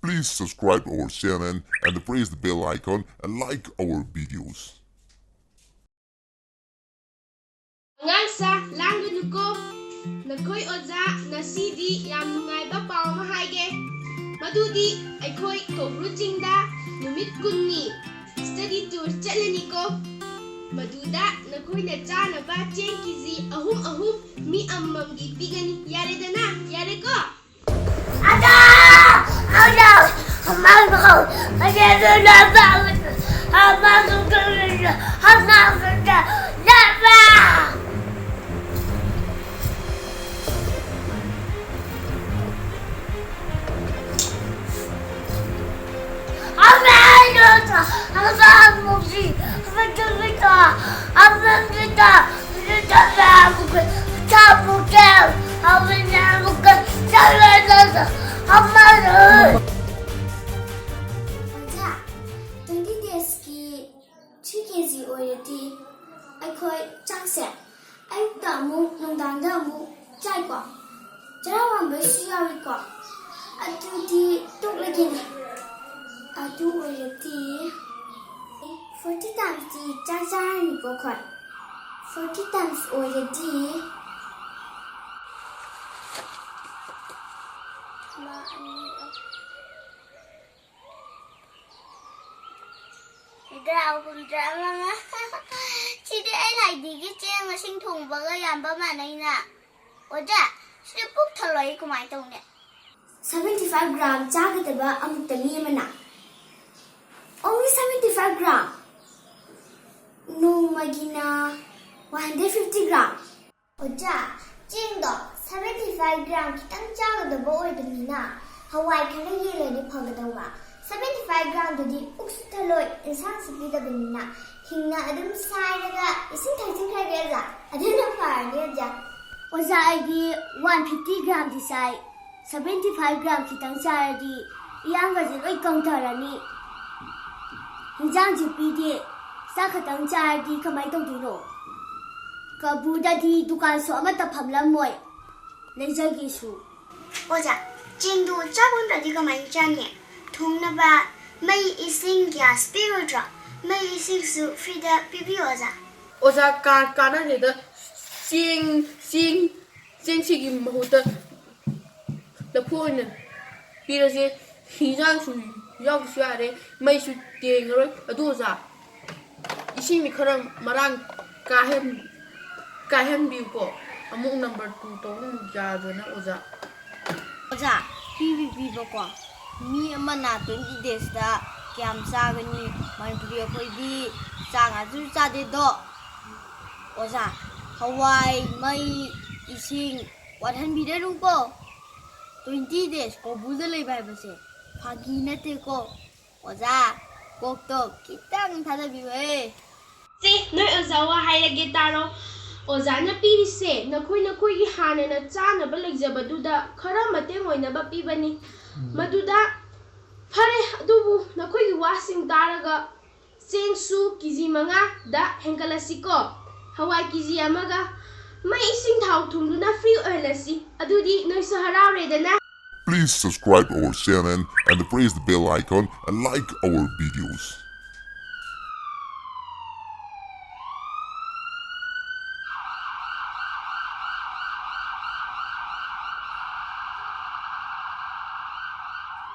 Please subscribe our channel and press the bell icon and like our videos. Ngangsa langanu ko nakoi oza nasidi yam nungai ba paw ma haige madudi aikoi kobru jingda numit kunni study tour chalani ko maduda nakoi na chana ba chen kizi ahum mi ammam gi pigani yare dana yare ko Ada! Ada! Amago! Ada na ba? Amago ka na. Amago ka. Never! Adu already 40 times the Jajani Bokoi 40 times already Đào cùng trả mama. Chị đi ai lại đi cái chuyện mà sinh thùng và cái làm ba mà này nè. Ủa cha, chị bút thở lấy của mày tông nè. 75 gram chagadaba amutani mana only 75 gram no magina 150 gram Oja, chinh đó 75 gram kitang chagadaba oidamina. Hawaii khana yele ni phagadawa. 75 gram do di uksu thaloi insang sipidabina. Hingna adum sai daga isin thaisin khai geza. Adina far ni aja. Oja ID 150 gram di sai 75 gram kitang charadi iyang ga loi counterani hinjang ji pidi sa khatang charadi kamai tongdino kabuda di dukan so amata phamlam moi leijagi su Oja, chinh du chabun da di kamai chane. Thung na ba mai ising gas pirodra. Mai ising su frida pipi oja. oza kana ne da sing sigi mahuta the point because he young su young su are mai su ting ro adu za isi mi kharang marang ka hem bi ko among number 2 to ja do na oza Oja, PVP bako. Mi amana 20 days da kyam sagani manipuri khoi di sang aju cha de do. Oja, Hawaii mai ising 100 de ru ko. 20 days ko buza lei bai ba se. Phagi na te ko. Oja, kok to kitang thada bi we. si noi oza wa hairage taro oza na pirise nakoi gi hana na chana ba legjaba duda khara mateng oina ba pibani maduda phare adubu nakoi gi wasing taraga sengsu kiji manga da henkalasiko hawai kiji amaga mai ising thau thumduna free oilasi adudi noi so harare dana. Please subscribe our channel and press the bell icon and like our videos.